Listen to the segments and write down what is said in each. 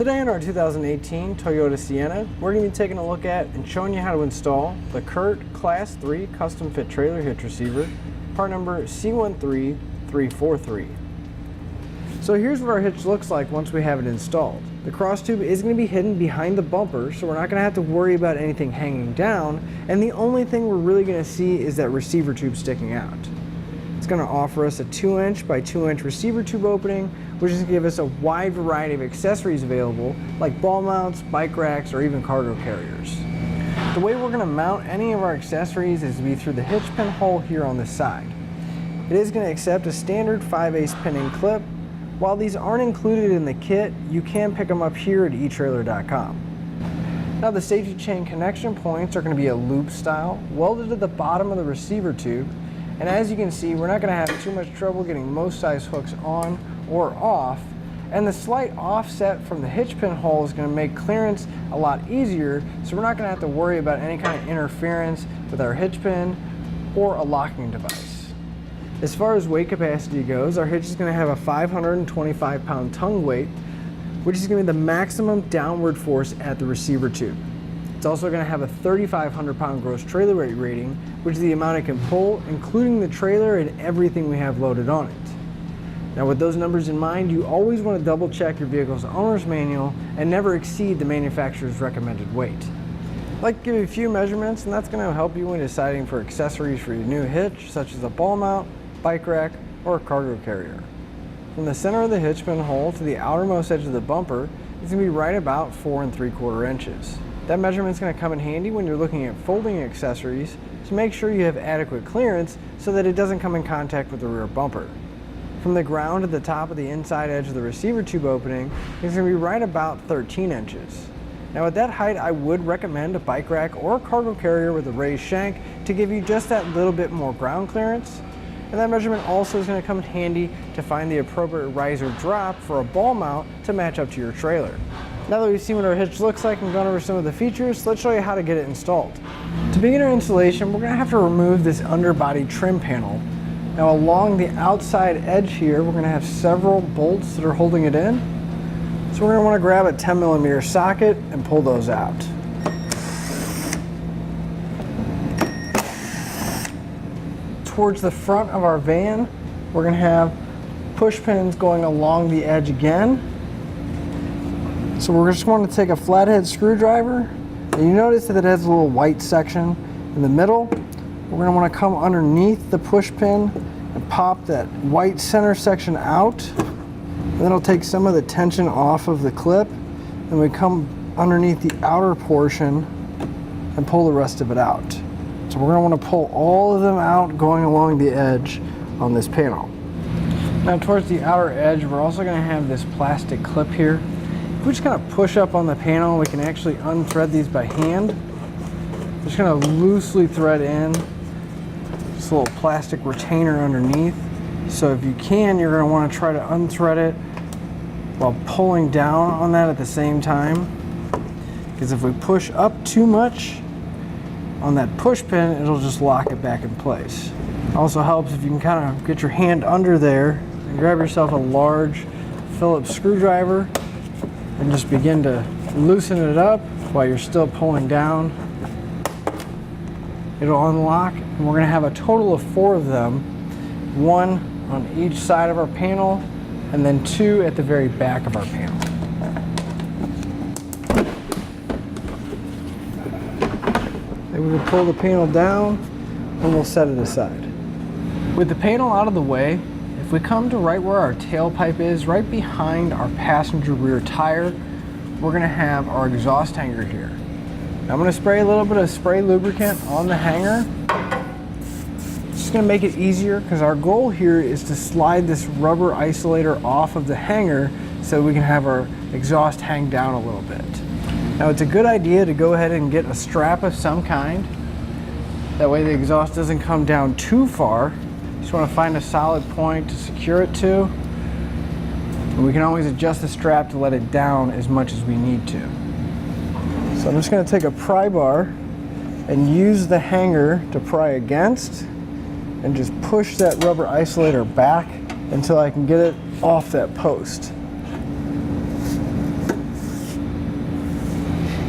Today in our 2018 Toyota Sienna, we're going to be taking a look at and showing you how to install the Curt Class 3 Custom Fit Trailer Hitch Receiver, part number C13343. So here's what our hitch looks like once we have it installed. The cross tube is going to be hidden behind the bumper, so we're not going to have to worry about anything hanging down, and the only thing we're really going to see is that receiver tube sticking out. It's going to offer us a 2-inch by 2-inch receiver tube opening, which is going to give us a wide variety of accessories available, like ball mounts, bike racks, or even cargo carriers. The way we're going to mount any of our accessories is to be through the hitch pinhole here on the side. It is going to accept a standard 5/8 pinning clip. While these aren't included in the kit, you can pick them up here at etrailer.com. Now the safety chain connection points are going to be a loop style, welded to the bottom of the receiver tube. And as you can see, we're not going to have too much trouble getting most size hooks on or off, and the slight offset from the hitch pin hole is going to make clearance a lot easier, so we're not going to have to worry about any kind of interference with our hitch pin or a locking device. As far as weight capacity goes, our hitch is going to have a 525-pound tongue weight, which is going to be the maximum downward force at the receiver tube. It's also going to have a 3,500-pound gross trailer weight rating, which is the amount it can pull, including the trailer and everything we have loaded on it. Now with those numbers in mind, you always want to double check your vehicle's owner's manual and never exceed the manufacturer's recommended weight. I'd like to give you a few measurements, and that's going to help you when deciding for accessories for your new hitch, such as a ball mount, bike rack, or a cargo carrier. From the center of the hitch pin hole to the outermost edge of the bumper, it's going to be right about 4 3/4 inches. That measurement's going to come in handy when you're looking at folding accessories to make sure you have adequate clearance so that it doesn't come in contact with the rear bumper. From the ground to the top of the inside edge of the receiver tube opening, it's going to be right about 13 inches. Now at that height, I would recommend a bike rack or a cargo carrier with a raised shank to give you just that little bit more ground clearance. And that measurement also is going to come in handy to find the appropriate riser drop for a ball mount to match up to your trailer. Now that we've seen what our hitch looks like and gone over some of the features, let's show you how to get it installed. To begin our installation, we're going to have to remove this underbody trim panel. Now along the outside edge here, we're going to have several bolts that are holding it in. So we're going to want to grab a 10mm socket and pull those out. Towards the front of our van, we're going to have push pins going along the edge again. So we're just going to take a flathead screwdriver, and you notice that it has a little white section in the middle. We're going to want to come underneath the push pin and pop that white center section out. And that'll take some of the tension off of the clip. Then we come underneath the outer portion and pull the rest of it out. So we're going to want to pull all of them out going along the edge on this panel. Now towards the outer edge, we're also going to have this plastic clip here. If we just kind of push up on the panel, we can actually unthread these by hand. Just kind of loosely thread in this little plastic retainer underneath. So if you can, you're going to want to try to unthread it while pulling down on that at the same time. Because if we push up too much on that push pin, it'll just lock it back in place. It also helps if you can kind of get your hand under there and grab yourself a large Phillips screwdriver and just begin to loosen it up while you're still pulling down. It'll unlock, and we're going to have a total of 4 of them, 1 on each side of our panel, and then 2 at the very back of our panel. Then we will pull the panel down and we'll set it aside. With the panel out of the way, if we come to right where our tailpipe is, right behind our passenger rear tire, we're going to have our exhaust hanger here. Now I'm going to spray a little bit of spray lubricant on the hanger. It's just going to make it easier because our goal here is to slide this rubber isolator off of the hanger so we can have our exhaust hang down a little bit. Now it's a good idea to go ahead and get a strap of some kind. That way the exhaust doesn't come down too far. Just want to find a solid point to secure it to. And we can always adjust the strap to let it down as much as we need to. So I'm just going to take a pry bar and use the hanger to pry against and just push that rubber isolator back until I can get it off that post.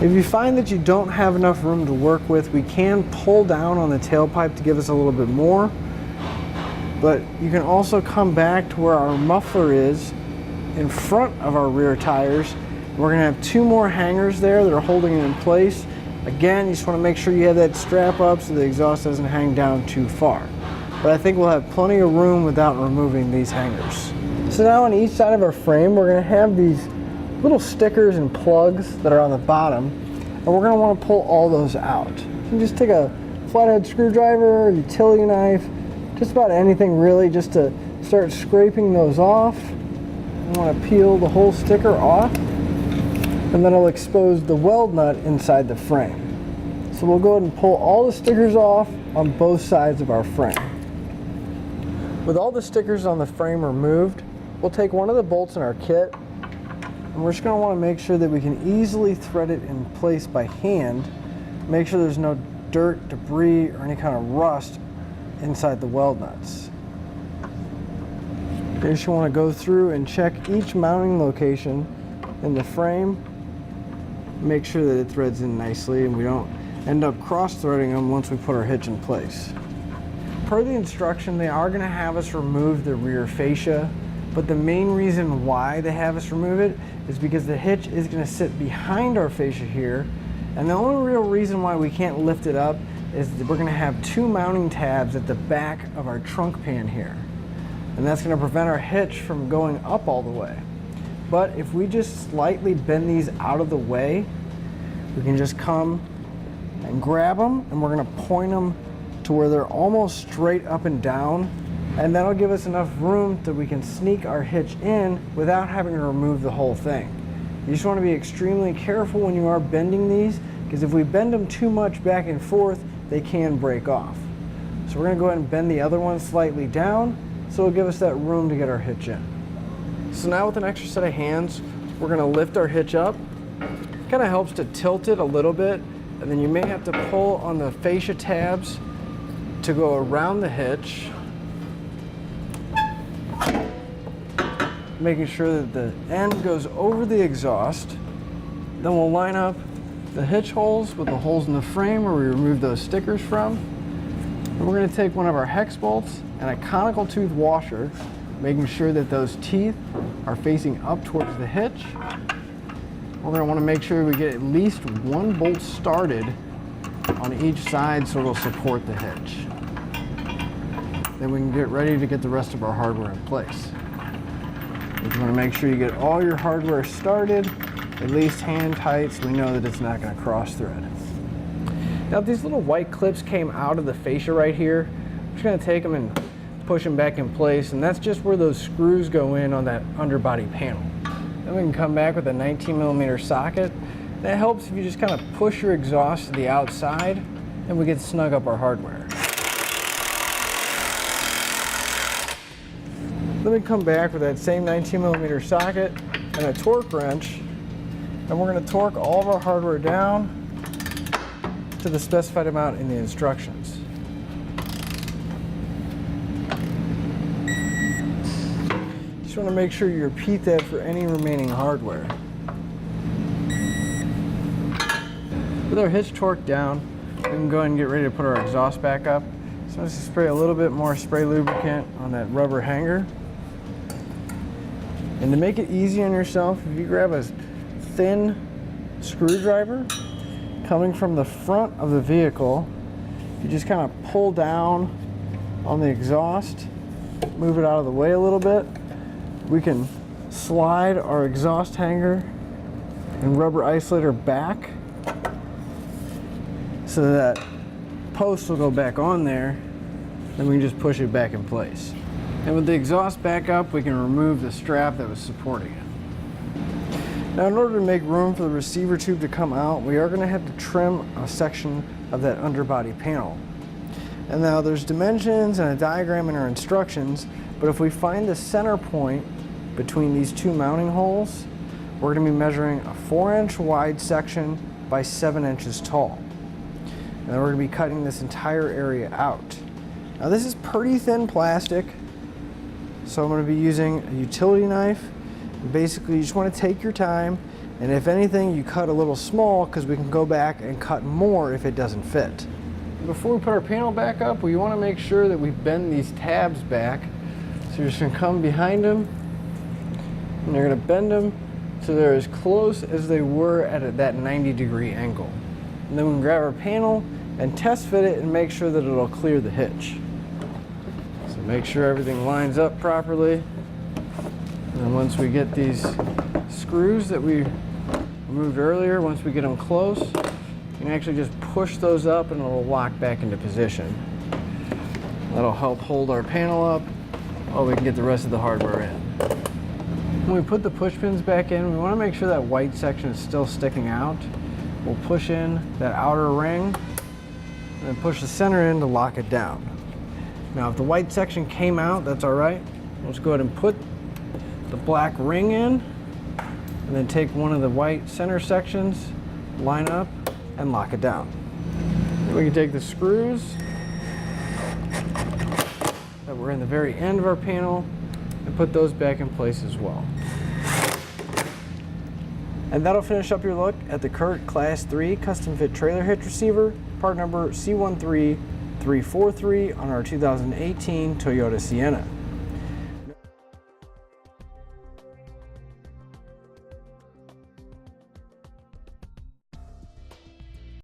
If you find that you don't have enough room to work with, we can pull down on the tailpipe to give us a little bit more. But you can also come back to where our muffler is in front of our rear tires. We're gonna have 2 more hangers there that are holding it in place. Again, you just wanna make sure you have that strap up so the exhaust doesn't hang down too far. But I think we'll have plenty of room without removing these hangers. So now on each side of our frame, we're gonna have these little stickers and plugs that are on the bottom, and we're gonna wanna pull all those out. You can just take a flathead screwdriver, utility knife, just about anything really, just to start scraping those off. You wanna peel the whole sticker off, and then it'll expose the weld nut inside the frame. So we'll go ahead and pull all the stickers off on both sides of our frame. With all the stickers on the frame removed, we'll take one of the bolts in our kit, and we're just going to want to make sure that we can easily thread it in place by hand. Make sure there's no dirt, debris, or any kind of rust inside the weld nuts. You just want to go through and check each mounting location in the frame. Make sure that it threads in nicely and we don't end up cross-threading them once we put our hitch in place. Per the instruction, they are going to have us remove the rear fascia, but the main reason why they have us remove it is because the hitch is going to sit behind our fascia here, and the only real reason why we can't lift it up is that we're going to have 2 mounting tabs at the back of our trunk pan here, and that's going to prevent our hitch from going up all the way. But if we just slightly bend these out of the way, we can just come and grab them, and we're going to point them to where they're almost straight up and down, and that'll give us enough room that we can sneak our hitch in without having to remove the whole thing. You just want to be extremely careful when you are bending these, because if we bend them too much back and forth, they can break off. So we're going to go ahead and bend the other one slightly down, so it'll give us that room to get our hitch in. So now with an extra set of hands, we're going to lift our hitch up. It kind of helps to tilt it a little bit, and then you may have to pull on the fascia tabs to go around the hitch, making sure that the end goes over the exhaust. Then we'll line up the hitch holes with the holes in the frame where we removed those stickers from. And we're going to take one of our hex bolts and a conical tooth washer, making sure that those teeth are facing up towards the hitch. We're going to want to make sure we get at least 1 bolt started on each side so it'll support the hitch. Then we can get ready to get the rest of our hardware in place. You want to make sure you get all your hardware started, at least hand tight, so we know that it's not going to cross thread. Now these little white clips came out of the fascia right here. I'm just going to take them and push them back in place, and that's just where those screws go in on that underbody panel. Then we can come back with a 19mm socket. That helps if you just kind of push your exhaust to the outside and we can snug up our hardware. Then we come back with that same 19mm socket and a torque wrench, and we're going to torque all of our hardware down to the specified amount in the instructions. Just want to make sure you repeat that for any remaining hardware. With our hitch torqued down, we can go ahead and get ready to put our exhaust back up. So I'm just spray a little bit more spray lubricant on that rubber hanger. And to make it easy on yourself, if you grab a thin screwdriver coming from the front of the vehicle, you just kind of pull down on the exhaust, move it out of the way a little bit. We can slide our exhaust hanger and rubber isolator back so that post will go back on there, then we can just push it back in place. And with the exhaust back up, we can remove the strap that was supporting it. Now in order to make room for the receiver tube to come out, we are going to have to trim a section of that underbody panel. And now there's dimensions and a diagram in our instructions, but if we find the center point between these 2 mounting holes, we're going to be measuring a 4-inch wide section by 7 inches tall. And then we're going to be cutting this entire area out. Now this is pretty thin plastic, so I'm going to be using a utility knife. Basically, you just want to take your time And if anything, you cut a little small because we can go back and cut more if it doesn't fit. Before we put our panel back up, we want to make sure that we bend these tabs back. So you're just going to come behind them and you're going to bend them so they're as close as they were at that 90-degree angle. And then we can grab our panel and test fit it and make sure that it'll clear the hitch. So make sure everything lines up properly. And then once we get these screws that we removed earlier, once we get them close, you can actually just push those up and it'll lock back into position. That'll help hold our panel up while we can get the rest of the hardware in. When we put the push pins back in, we want to make sure that white section is still sticking out. We'll push in that outer ring and then push the center in to lock it down. Now if the white section came out, that's all right. Let's go ahead and put the black ring in and then take one of the white center sections, line up, and lock it down. Then we can take the screws that were in the very end of our panel and put those back in place as well. And that'll finish up your look at the Curt Class 3 Custom Fit Trailer Hitch Receiver, part number C13343 on our 2018 Toyota Sienna.